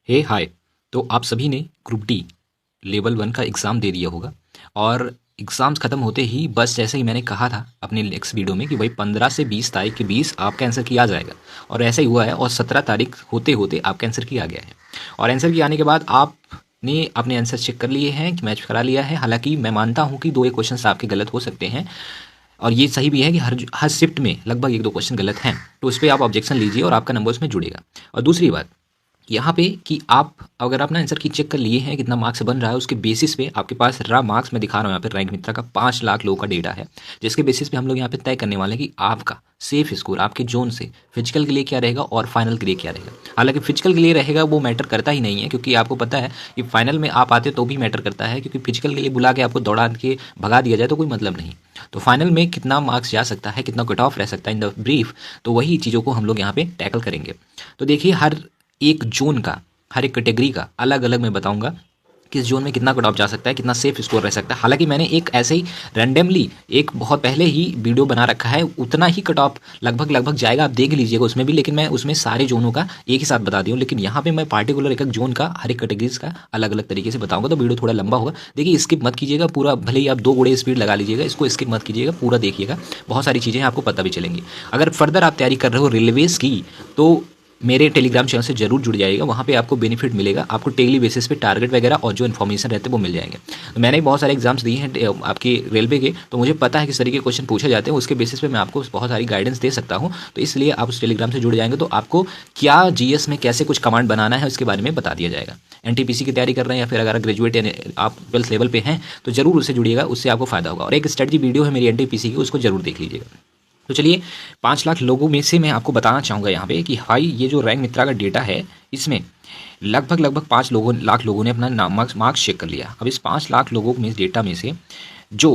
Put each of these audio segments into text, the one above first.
हे हाय। तो आप सभी ने ग्रुप डी लेवल 1 का एग्ज़ाम दे दिया होगा और एग्ज़ाम्स ख़त्म होते ही बस जैसे ही मैंने कहा था अपने नेक्स्ट वीडियो में कि भाई 15 से 20 तारीख के 20 आपका आंसर की आ जाएगा और ऐसा ही हुआ है और 17 तारीख होते होते आपका आंसर की आ गया है। और आंसर की आने के बाद आपने अपने आंसर चेक कर लिए हैं कि मैच करा लिया है। हालांकि मैं मानता हूँ कि 2 एक क्वेश्चन आपके गलत हो सकते हैं और ये सही भी है कि हर हर शिफ्ट में लगभग 1-2 क्वेश्चन गलत हैं, तो उस पर आप ऑब्जेक्शन लीजिए और आपका नंबर उसमें जुड़ेगा। और दूसरी बात यहाँ पे कि आप अगर अपना आंसर की चेक कर लिए हैं कितना मार्क्स बन रहा है, उसके बेसिस पे आपके पास रहा मार्क्स मैं दिखा रहा हूँ यहाँ पे रैंक मित्रा का 5 लाख लोगों का डेटा है, जिसके बेसिस पे हम लोग यहाँ पे तय करने वाले हैं कि आपका सेफ स्कोर आपके जोन से फिजिकल के लिए क्या रहेगा और फाइनल के लिए क्या रहेगा। हालांकि फिजिकल के लिए रहेगा वो मैटर करता ही नहीं है, क्योंकि आपको पता है कि फाइनल में आप आते तो भी मैटर करता है, क्योंकि फिजिकल के लिए बुला के आपको दौड़ा के भगा दिया जाए तो कोई मतलब नहीं। तो फाइनल में कितना मार्क्स जा सकता है, कितना कट ऑफ रह सकता है इन द ब्रीफ, तो वही चीज़ों को हम लोग यहाँ पे टैकल करेंगे। तो देखिए हर एक जोन का, हर एक कैटेगरी का अलग अलग मैं बताऊंगा किस जोन में कितना कट ऑफ जा सकता है, कितना सेफ स्कोर रह सकता है। हालांकि मैंने एक ऐसे ही रैंडमली एक बहुत पहले ही वीडियो बना रखा है, उतना ही कट ऑफ लगभग लगभग जाएगा, आप देख लीजिएगा उसमें भी, लेकिन मैं उसमें सारे जोनों का एक ही साथ बता दी हूँ। लेकिन यहाँ पे मैं पार्टिकुलर एक एक जोन का हर एक कैटेगरीज का अलग अलग तरीके से बताऊंगा, तो वीडियो थोड़ा लंबा होगा। देखिए स्किप मत कीजिएगा पूरा, भले ही आप 2 गुणे स्पीड लगा लीजिएगा, इसको स्किप मत कीजिएगा, पूरा देखिएगा, बहुत सारी चीज़ें आपको पता भी चलेंगी। अगर फर्दर आप तैयारी कर रहे हो रेलवेज़ की तो मेरे टेलीग्राम चैनल से जरूर जुड़ जाइएगा, वहाँ पे आपको बेनिफिट मिलेगा, आपको डेली बेसिस पे टारगेट वगैरह और जो इन्फॉर्मेशन रहते हैं वो मिल जाएंगे। तो मैंने बहुत सारे एग्जाम्स दिए हैं आपकी रेलवे के, तो मुझे पता है किस तरीके के क्वेश्चन पूछे जाते हैं, उसके बेसिस पे मैं आपको बहुत सारी गाइडेंस दे सकता हूँ। तो इसलिए आप उस टेलीग्राम से जुड़ जाएंगे तो आपको क्या जीएस में कैसे कुछ कमांड बनाना है उसके बारे में बता दिया जाएगा। एनटीपीसी की तैयारी कर रहे हैं या फिर अगर ग्रेजुएट यानी आप 12th लेवल पे हैं तो जरूर उससे जुड़िएगा, उससे आपको फायदा होगा। और एक स्ट्रेटजी वीडियो है मेरी एनटीपीसी की, उसको जरूर देख लीजिएगा। तो चलिए 5 लाख लोगों में से मैं आपको बताना चाहूँगा यहाँ पे कि भाई ये जो रैंक मित्रा का डेटा है इसमें लगभग लगभग 5 लाख लोगों ने अपना नाम मार्क्स चेक कर लिया। अब इस 5 लाख लोगों में डेटा में से जो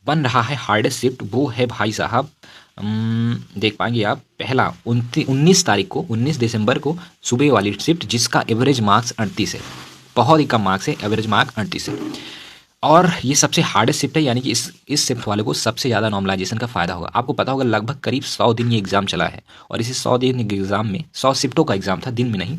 बन रहा है हार्डेस्ट शिफ्ट वो है भाई साहब, देख पाएंगे आप, पहला 19 तारीख को 19 दिसंबर को सुबह वाली शिफ्ट जिसका एवरेज मार्क्स 38 है, बहुत ही कम मार्क्स है, एवरेज मार्क 38 है। और ये सबसे हार्डेस्ट शिफ्ट है, यानी कि इस शिफ्ट वाले को सबसे ज़्यादा नॉर्मलाइजेशन का फायदा होगा। आपको पता होगा लगभग करीब 100 दिन ये एग्ज़ाम चला है और इसी 100 दिन के एग्ज़ाम में 100 शिफ्टों का एग्ज़ाम था, दिन में नहीं,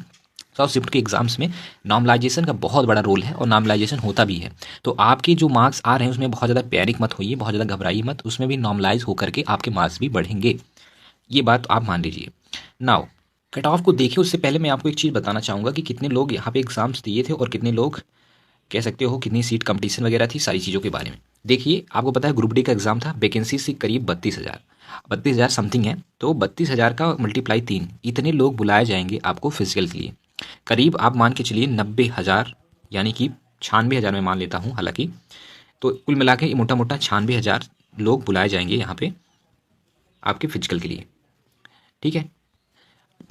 100 शिफ्ट के एग्जाम्स में नॉर्मलाइजेशन का बहुत बड़ा रोल है और नॉर्मलाइजेशन होता भी है। तो आपके जो मार्क्स आ रहे हैं उसमें बहुत ज़्यादा पैनिक मत होइए, बहुत ज़्यादा घबराइए मत, उसमें भी नॉर्मलाइज होकर के आपके मार्क्स भी बढ़ेंगे, ये बात आप मान लीजिए। नाउ कट ऑफ को देखिए उससे पहले मैं आपको एक चीज़ बताना चाहूँगा कि कितने लोग यहाँ पे एग्ज़ाम्स दिए थे और कितने लोग कह सकते हो कितनी सीट कंपटीशन वगैरह थी, सारी चीज़ों के बारे में। देखिए आपको पता है ग्रुप डी का एग्जाम था, वैकेंसी से करीब 32,000 समथिंग है, तो 32,000 का मल्टीप्लाई 3, इतने लोग बुलाए जाएंगे आपको फिजिकल के लिए। करीब आप मान के चलिए 90,000 यानी कि 96,000 मैं मान लेता हूँ हालांकि, तो कुल मिला के मोटा मोटा 96,000 लोग बुलाए जाएंगे यहाँ पे आपके फिजिकल के लिए। ठीक है,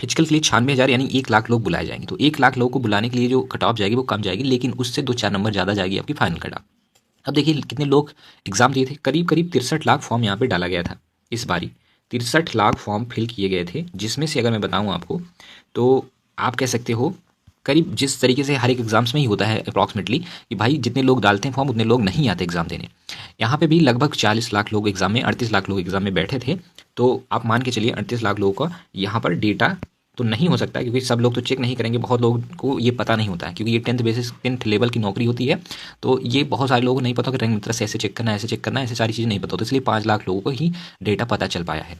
फिजिकल के लिए 96,000 यानी 1 लाख लोग बुलाए जाएंगे। तो 1 लाख लोगों को बुलाने के लिए जो कट ऑफ जाएगी वो कम जाएगी, लेकिन उससे 2-4 नंबर ज़्यादा जाएगी आपकी फाइनल कट ऑफ। अब देखिए कितने लोग एग्जाम दिए थे, करीब करीब 63 लाख फॉर्म यहाँ पे डाला गया था इस बारी, 63 लाख फॉर्म फिल किए गए थे, जिसमें से अगर मैं बताऊँ आपको तो आप कह सकते हो करीब जिस तरीके से हर एक एग्जाम्स में ही होता है अप्रॉक्सीमेटली कि भाई जितने लोग डालते हैं फॉर्म उतने लोग नहीं आते एग्जाम देने, यहाँ पे भी लगभग 40 लाख लोग एग्जाम में, 38 लाख लोग एग्जाम में बैठे थे। तो आप मान के चलिए 38 लाख लोगों का यहाँ पर डेटा तो नहीं हो सकता, क्योंकि सब लोग तो चेक नहीं करेंगे, बहुत लोगों को ये पता नहीं होता है, क्योंकि ये 10th लेवल की नौकरी होती है, तो ये बहुत सारे लोगों को नहीं पता कि रैंक मित्रा से ऐसे चेक करना है, ऐसे चेक करना है, ऐसे सारी चीज़ें नहीं पता होती, इसलिए 5 लाख लोगों को ही डेटा पता चल पाया है।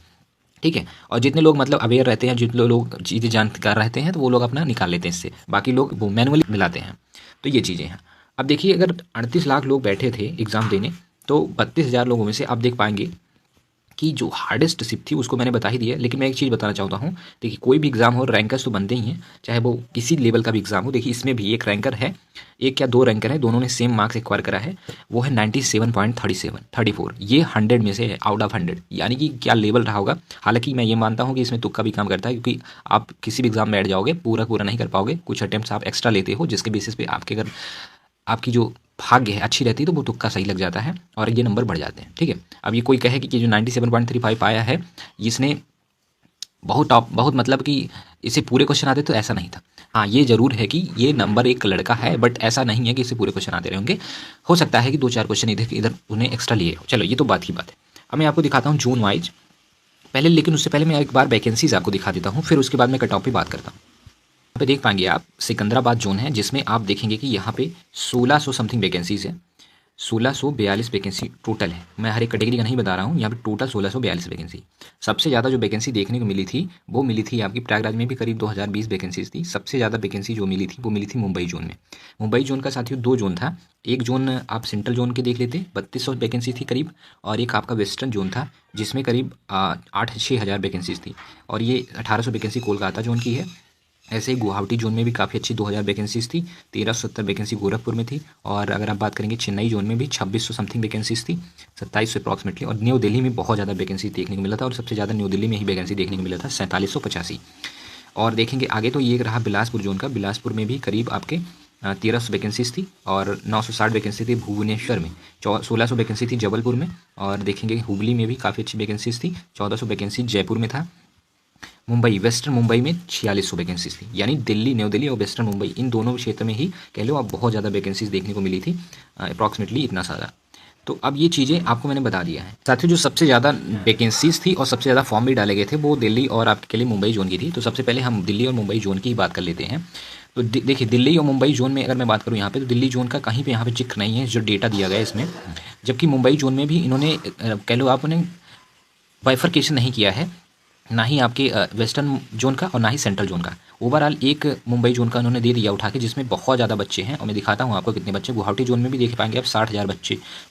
ठीक है, और जितने लोग मतलब अवेयर रहते हैं, जितने लोग चीज़ें जानकार रहते हैं, तो वो लोग अपना निकाल लेते हैं इससे, बाकी लोग वो मैनुअली मिलाते हैं। तो ये चीज़ें हैं। अब देखिए अगर 38 लाख लोग बैठे थे एग्ज़ाम देने, तो 32,000 लोगों में से आप देख पाएंगे कि जो हार्डेस्ट शिफ्ट थी उसको मैंने बता ही दिया। लेकिन मैं एक चीज़ बताना चाहता हूँ, देखिए कोई भी एग्जाम हो रैंकर्स तो बनते ही हैं, चाहे वो किसी लेवल का भी एग्जाम हो। देखिए इसमें भी एक रैंकर है, एक या 2 रैंकर है, दोनों ने सेम मार्क्स एक्वायर करा है, वो है 97.34, ये 100 में से है, आउट ऑफ 100, यानी कि क्या लेवल रहा होगा। हालांकि मैं ये मानता हूँ कि इसमें तुक्का भी काम करता है, क्योंकि आप किसी भी एग्जाम में बैठ जाओगे पूरा पूरा नहीं कर पाओगे, कुछ अटेम्प्ट्स आप एक्स्ट्रा लेते हो, जिसके बेसिस पे आपके अगर आपकी जो भाग्य है अच्छी रहती है तो वो तुक्का सही लग जाता है और ये नंबर बढ़ जाते हैं। ठीक है, अब ये कोई कहे कि जो 97.35 पाया है इसने बहुत टॉप, बहुत मतलब कि इसे पूरे क्वेश्चन आते, तो ऐसा नहीं था। हाँ ये जरूर है कि ये नंबर एक लड़का है, बट ऐसा नहीं है कि इसे पूरे क्वेश्चन आते रहेंगे, हो सकता है कि 2-4 क्वेश्चन इधर इधर उन्हें एक्स्ट्रा लिए हो। चलो ये तो बात ही बात है। अब मैं आपको दिखाता हूँ जोन वाइज पहले, लेकिन उससे पहले मैं एक बार वैकेंसीज आपको दिखा देता हूँ, फिर उसके बाद मैं कट ऑफ पे बात करता हूँ। पे देख पाएंगे आप सिकंदराबाद जोन है, जिसमें आप देखेंगे कि यहाँ पे 1600 समथिंग वैकेंसीज है, 1642 वैकेंसी टोटल है। मैं हर एक कैटेगरी का नहीं बता रहा हूँ, यहाँ पे टोटल 1642 वैकेंसी। सबसे ज़्यादा जो वैकेंसी देखने को मिली थी वो मिली थी आपकी प्रयागराज में भी करीब 2020 वैकेंसीज थी। सबसे ज़्यादा वैकेंसी जो मिली थी वो मिली थी मुंबई जोन में। मुंबई जोन का साथियों 2 जोन था, एक जोन आप सेंट्रल जोन के देख लेते 3200 वैकेंसी थी करीब, और एक आपका वेस्टर्न जोन था जिसमें करीब 6,000 वैकेंसीज थी, और ये 1800 वैकेंसी कोलकाता जोन की है। ऐसे ही गुवाहाटी जोन में भी काफ़ी अच्छी 2000 वैकेंसीज थी, 1370 वैकेंसी गोरखपुर में थी, और अगर आप बात करेंगे चेन्नई जोन में भी 2600 समथिंग वैकेंसीज थी, 2700 अप्रॉक्सीमेटली, और न्यू दिल्ली में बहुत ज़्यादा वैकेंसी देखने को मिला था, और सबसे ज़्यादा न्यू दिल्ली में ही वैकेंसी देखने को मिला था 4785। और देखेंगे आगे तो ये रहा बिलासपुर जोन का, बिलासपुर में भी करीब आपके 1300 वैकेंसीज थी, और 960 वैकेंसी थी भुवनेश्वर में, 1600 वैकेंसी थी जबलपुर में, और देखेंगे हुबली में भी काफ़ी अच्छी वैकेंसीज थी, 1400 वैकेंसी जयपुर में था। मुंबई वेस्टर्न मुंबई में 4600 वैकेंसीज थी, यानी दिल्ली न्यू दिल्ली और वेस्टर्न मुंबई इन दोनों क्षेत्र में ही कह लो आप बहुत ज़्यादा वैकेंसीज देखने को मिली थी, अप्रॉक्सीमेटली इतना सारा। तो अब ये चीज़ें आपको मैंने बता दिया है। साथियों जो सबसे ज़्यादा वैकेंसीज थी और सबसे ज़्यादा फॉर्म भी डाले गए थे वो दिल्ली और आपके लिए मुंबई जोन की थी। तो सबसे पहले हम दिल्ली और मुंबई जोन की ही बात कर लेते हैं। तो देखिए दिल्ली और मुंबई जोन में अगर मैं बात करूँ यहाँ पे, तो दिल्ली जोन का कहीं पे यहाँ पे जिक्र नहीं है जो डेटा दिया गया है इसमें, जबकि मुंबई जोन में भी इन्होंने कह लो आप उन्हें बाइफर्केशन नहीं किया है, ना ही आपके वेस्टर्न जोन का और ना ही सेंट्रल जोन का। ओवरऑल एक मुंबई जोन का उन्होंने दे दिया उठा के, जिसमें बहुत ज़्यादा बच्चे हैं, और मैं दिखाता हूँ आपको कितने बच्चे। गुवाहाटी जोन में भी देख पाएंगे आप 60,000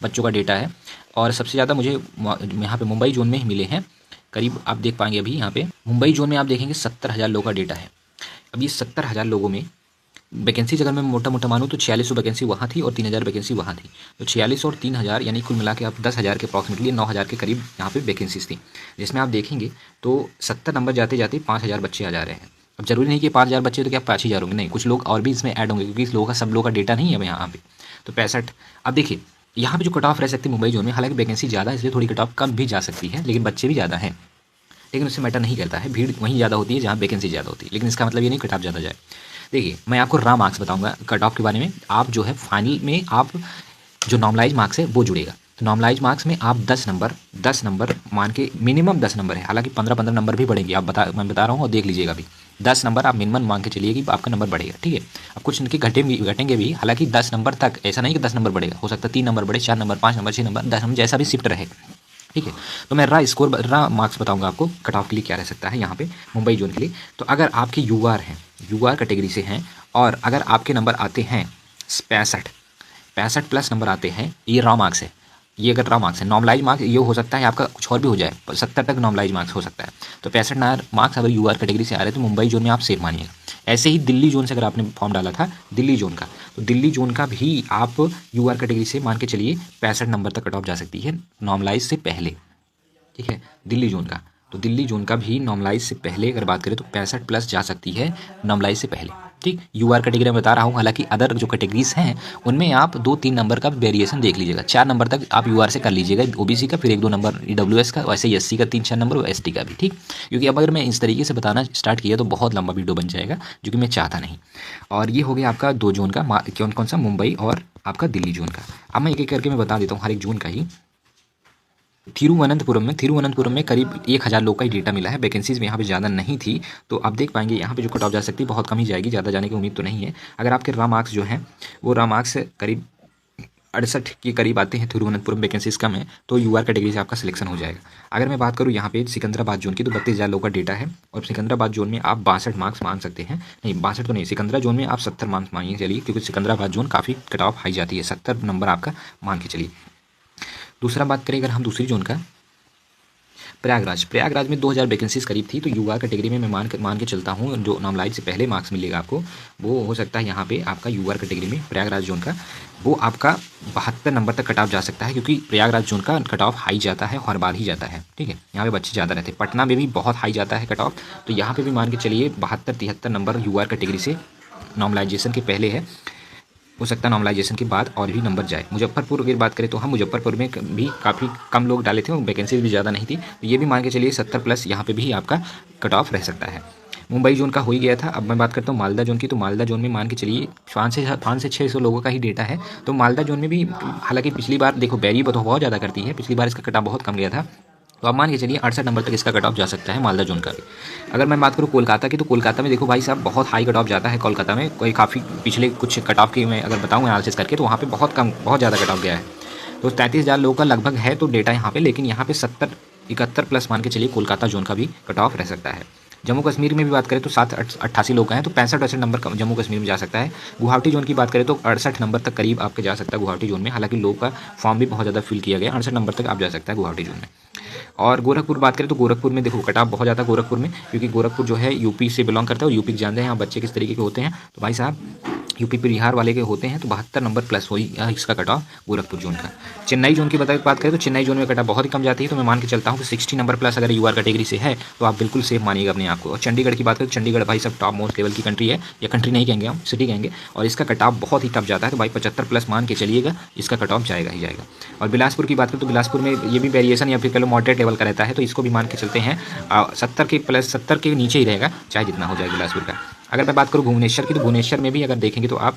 बच्चों का डेटा है, और सबसे ज़्यादा मुझे यहाँ पे मुंबई जोन में ही मिले हैं करीब। आप देख पाएंगे अभी यहाँ पे मुंबई जोन में आप देखेंगे 70,000 लोगों का डेटा है। अब ये 70,000 लोगों में वैकेंसीज अगर मैं मोटा मोटा मानूँ तो 4600 वैकेंसी वहाँ थी और 3000 वैकेंसी वहाँ थी। तो 46 और 3000 यानी कुल मिला के आप 10,000 के अप्रॉक्सीमेटली 9,000 के करीब यहाँ पे वैकेंसीज थी, जिसमें आप देखेंगे तो 70 नंबर जाते जाते 5,000 बच्चे आ जा रहे हैं। अब जरूरी नहीं कि 5,000 बच्चे तो क्या 5,000 होंगे, नहीं, कुछ लोग और भी इसमें ऐड होंगे, क्योंकि इस लोगों का सब लोगों का डेटा नहीं है अब यहाँ पे। तो 65। अब देखिए यहाँ पे जो कट ऑफ रह सकती है मुंबई जोन में, हालांकि वैकेंसी ज़्यादा है इसलिए थोड़ी कट ऑफ कम भी जा सकती है, लेकिन बच्चे भी ज़्यादा हैं, लेकिन उससे मैटर नहीं करता है। भीड़ वहीं ज़्यादा होती है जहाँ वैकेंसी ज़्यादा होती है, लेकिन इसका मतलब ये नहीं कट ऑफ ज़्यादा जाए। देखिए मैं आपको रॉ मार्क्स बताऊंगा कट ऑफ के बारे में। आप जो है फाइनल में आप जो नॉर्मलाइज मार्क्स है वो जुड़ेगा। तो नॉर्मलाइज मार्क्स में आप 10 नंबर मान के, मिनिमम 10 नंबर है, हालांकि 15-15 नंबर भी बढ़ेंगे, मैं बता रहा हूँ और देख लीजिएगा अभी। 10 नंबर आप मिनिमम मान के चलिए कि आपका नंबर बढ़ेगा, ठीक है। अब कुछ इनके घटेंगे भी, हालांकि 10 नंबर तक, ऐसा नहीं कि 10 नंबर बढ़ेगा, हो सकता है 3 नंबर बढ़े, 4 नंबर, 5 नंबर, 6 नंबर, 10 नंबर, जैसा भी शिफ्ट रहे, ठीक है। तो मैं रॉ मार्क्स बताऊंगा आपको कट ऑफ के लिए क्या रह सकता है यहाँ पे मुंबई जोन के लिए। तो अगर आपके यूआर हैं, यूआर कैटेगरी से हैं, और अगर आपके नंबर आते हैं 65 प्लस नंबर आते हैं, ये रॉ मार्क्स है, ये अगर रॉ मार्क्स है। नॉर्मलाइज मार्क्स ये हो सकता है आपका कुछ और भी हो जाए, 70 तक नॉर्मलाइज मार्क्स हो सकता है। तो 65 मार्क्स अगर यूआर कैटेगरी से आ रहे हैं तो मुंबई जोन में आप सेफ मानिएगा। ऐसे ही दिल्ली जोन से अगर आपने फॉर्म डाला था दिल्ली जोन का, तो दिल्ली जोन का भी आप यूआर कैटेगरी से मान के चलिए 65 नंबर तक कट ऑफ जा सकती है नॉर्मलाइज से पहले, ठीक है। दिल्ली जोन का, तो दिल्ली जोन का भी नॉर्मलाइज से पहले अगर बात करें तो 65 प्लस जा सकती है नॉर्मलाइज से पहले, ठीक। यूआर कैटेगरी में बता रहा हूँ, हालांकि अदर जो कैटेगरीज हैं उनमें आप 2-3 नंबर का वेरिएशन देख लीजिएगा। 4 नंबर तक आप यूआर से कर लीजिएगा ओबीसी का, फिर 1-2 नंबर ईडब्ल्यूएस का, वैसे ही एससी का 3-4 नंबर और एसटी का भी, ठीक। क्योंकि अब अगर मैं इस तरीके से बताना स्टार्ट किया तो बहुत लंबा वीडियो बन जाएगा, जो कि मैं चाहता नहीं। और ये हो गया आपका 2 जोन का, कौन सा, मुंबई और आपका दिल्ली जोन का। अब मैं एक एक करके मैं बता देता हूँ हर एक जोन का ही। तिरुवनंतपुरम में करीब 1,000 लोग का ही डेटा मिला है, वैकेंसीज में यहाँ पे ज़्यादा नहीं थी। तो आप देख पाएंगे यहाँ पे जो कट ऑफ जा सकती है बहुत कम ही जाएगी, ज़्यादा जाने की उम्मीद तो नहीं है। अगर आपके रॉ मार्क्स जो हैं वो रॉ मार्क्स करीब 68 के करीब आते हैं, तिरुवनंतपुरम वैकेंसीज कम है, तो यूआर कैटेगरी से आपका सिलेक्शन हो जाएगा। अगर मैं बात करूँ यहाँ पे सिकंदराबाद जोन की, तो 32,000 लोगों का डेटा है, और सिकंदराबाद जोन में आप 62 मार्क्स मान सकते हैं, नहीं 62 तो नहीं, सिकंदरा जोन में आप 70 मार्क्स मानिए चलिए, क्योंकि सिकंदराबाद जोन काफ़ी कट ऑफ हाई जाती है, 70 नंबर आपका मान के चलिए। दूसरा बात करें अगर हम दूसरी जोन का, प्रयागराज में 2,000 वैकेंसीज करीब थी। तो यूआर कैटेगरी में मैं मान के चलता हूँ जो नॉर्मलाइज से पहले मार्क्स मिलेगा आपको, वो हो सकता है यहाँ पे आपका यूआर कैटेगरी में प्रयागराज जोन का, वो आपका 72 नंबर तक कट ऑफ जा सकता है, क्योंकि प्रयागराज जोन का कट ऑफ हाई जाता है, हर बार ही जाता है, ठीक है। यहाँ पे बच्चे ज़्यादा रहते हैं। पटना में भी बहुत हाई जाता है कट ऑफ, तो यहाँ पे भी मान के चलिए 72-73 नंबर यूआर कैटेगरी से नॉर्मलाइजेशन के पहले है, हो सकता है नॉर्मलाइजेशन के बाद और भी नंबर जाए। मुजफ्फरपुर की बात करें तो हम मुजफ्फरपुर में भी काफ़ी कम लोग डाले थे और वैकेंसीज भी ज़्यादा नहीं थी, तो ये भी मान के चलिए 70 प्लस यहाँ पे भी आपका कट ऑफ रह सकता है। मुंबई जोन का हो ही गया था। अब मैं बात करता हूँ मालदा जोन की, तो मालदा जोन में मान के चलिए 500 से 600 लोगों का ही डेटा है। तो मालदा जोन में भी, हालांकि पिछली बार देखो बैरी तो बहुत ज़्यादा करती है, पिछली बार इसका कट ऑफ बहुत कम गया था, तो आप मान के चलिए 68 नंबर तक इसका कट ऑफ जा सकता है मालदा जोन का भी। अगर मैं बात करूँ कोलकाता की, तो कोलकाता में देखो भाई साहब बहुत हाई कट ऑफ जाता है कोलकाता में। कोई काफ़ी पिछले कुछ कट ऑफ की मैं अगर बताऊँ एनालिसिस करके, तो वहाँ पे बहुत कम, बहुत ज़्यादा कट ऑफ गया है। तो 33,000 लोगों का लगभग है तो डेटा यहाँ पे, लेकिन यहाँ पे 70-71 प्लस मान के चलिए कोलकाता जोन का भी कट ऑफ रह सकता है। जम्मू कश्मीर में भी बात करें तो 788 लोग हैं, तो 65-68 नंबर जम्मू कश्मीर में जा सकता है। गुवाहाटी जोन की बात करें तो 68 नंबर तक करीब आपके जा सकता है गुवाहाटी जोन में। हालांकि लोग का फॉर्म भी बहुत ज़्यादा फिल किया गया, 68 नंबर तक आप जा सकता है गुवाहाटी जोन में। और गोरखपुर बात करें तो गोरखपुर में देखो कट ऑफ बहुत ज़्यादा गोरखपुर में, क्योंकि गोरखपुर जो है यूपी से बिलोंग करता है और यूपी जानते हैं यहाँ बच्चे किस तरीके के होते हैं। तो भाई साहब यूपी बिहार वाले के होते हैं, तो 72 नंबर प्लस वही इसका कट ऑफ गोरखपुर जोन का। चेन्नई जोन की बात करें तो चेन्नई जोन में कट ऑफ बहुत ही कम जाती है, तो मैं मान के चलता हूँ कि 60 नंबर प्लस अगर यूआर कैटेगरी से है तो आप बिल्कुल सेफ मानिएगा अपने आप को। और चंडीगढ़ की बात करें तो चंडीगढ़ भाई सब टॉप मोस्ट लेवल की कंट्री है, या कंट्री नहीं कहेंगे हम, सिटी कहेंगे, और इसका कट ऑफ बहुत ही टफ जाता है। तो भाई 75 प्लस मान के चलिएगा, इसका कट ऑफ जाएगा ही जाएगा। और बिलासपुर की बात करें तो बिलासपुर में ये भी वेरिएशन या फिर कह लो मॉडरेट लेवल का रहता है, तो इसको भी मान के चलते हैं 70 के प्लस 70 के नीचे ही रहेगा, चाहे जितना हो जाए बिलासपुर का। अगर मैं बात करूँ भुवनेश्वर की, तो भुवनेश्वर में भी अगर देखेंगे तो आप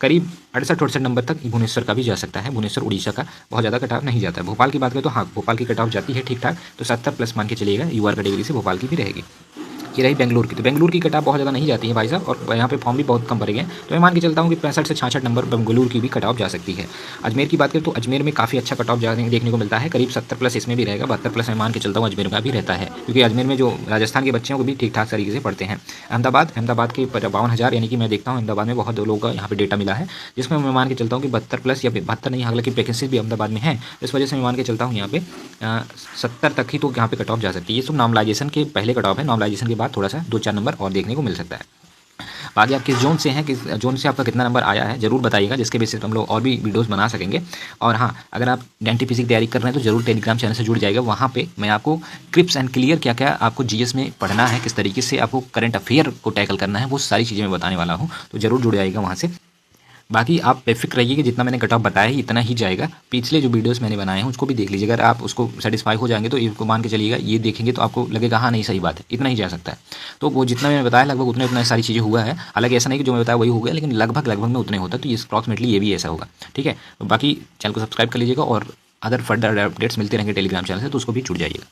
करीब 68-68 नंबर तक भुवनेश्वर का भी जा सकता है। भुवनेश्वर उड़ीसा का बहुत ज़्यादा कट ऑफ नहीं जाता है। भोपाल की बात करें तो हाँ, भोपाल की कट ऑफ जाती है ठीक ठाक, तो 70 प्लस मान के चलिएगा यूआर कैटेगरी से भोपाल की भी रहेगी। ये रही बेंगलुरु की, तो बेंगलुरु की कट ऑफ बहुत ज़्यादा नहीं जाती है भाई साहब, और यहाँ पे फॉर्म भी बहुत कम भरे गए, तो मैं मान के चलता हूँ कि 65 से 66 नंबर बेंगलुरु की भी कट ऑफ जा सकती है। अजमेर की बात करें तो अजमेर में काफ़ी अच्छा कट ऑफ देखने को मिलता है, करीब 70 प्लस इसमें भी रहेगा, 72 प्लस मैं मान के चलता हूँ अजमेर का भी रहता है, क्योंकि अजमेर में जो राजस्थान के बच्चे हैं वो भी ठीक ठाक तरीके से पढ़ते हैं। अहमदाबाद के 52,000, यानी कि मैं देखता हूँ अहमदाबाद में बहुत लोगों का यहाँ पे डेटा मिला है, जिसमें मैं मान के चलता हूँ कि 72 प्लस या 72 नहीं, हालांकि वैकेंसी भी अहमदाबाद में है, इस वजह से मैं मान के चलता हूँ यहाँ पे 70 तक ही तो यहाँ पे कट ऑफ जा सकती है। ये सब नॉर्मलाइजेशन के पहले कट ऑफ है, नॉर्मलाइजेशन के बाद थोड़ा सा 2-4 नंबर और देखने को मिल सकता है। बाकी आप किस जोन से हैं, किस जोन से आपका कितना नंबर आया है ज़रूर बताइएगा, जिसके बेसिस पे हम लोग और भी वीडियोस बना सकेंगे। और हाँ, अगर आप एनटीपीसी की तैयारी कर रहे हैं तो जरूर टेलीग्राम चैनल से जुड़ जाइएगा। वहाँ पे मैं आपको क्रिप्स एंड क्लियर क्या क्या आपको जीएस में पढ़ना है, किस तरीके से आपको करंट अफेयर को टैकल करना है, वो सारी चीज़ें मैं बताने वाला हूँ, तो जरूर जुड़ जाइएगा वहाँ से। बाकी आप बेफिक्र रहिए कि जितना मैंने कट ऑफ बताया है इतना ही जाएगा। पिछले जो वीडियोस मैंने बनाए हैं उसको भी देख लीजिए, अगर आप उसको सेटिस्फाई हो जाएंगे तो इसको मान के चलिएगा, ये देखेंगे तो आपको लगेगा हाँ नहीं सही बात है, इतना ही जा सकता है। तो वो जितना मैंने बताया लगभग उतना सारी चीज़ें हुआ है। हालांकि ऐसा नहीं कि जो मैं बताया वही हो गया, लेकिन लगभग में उतने होता है, तो ये अप्रॉक्सीमेटली ये भी ऐसा होगा। ठीक है, तो बाकी चैनल को सब्सक्राइब कर लीजिएगा, और अदर फर्दर अपडेट्स मिलते रहेंगे टेलीग्राम चैनल से, तो उसको भी जुड़ जाइएगा।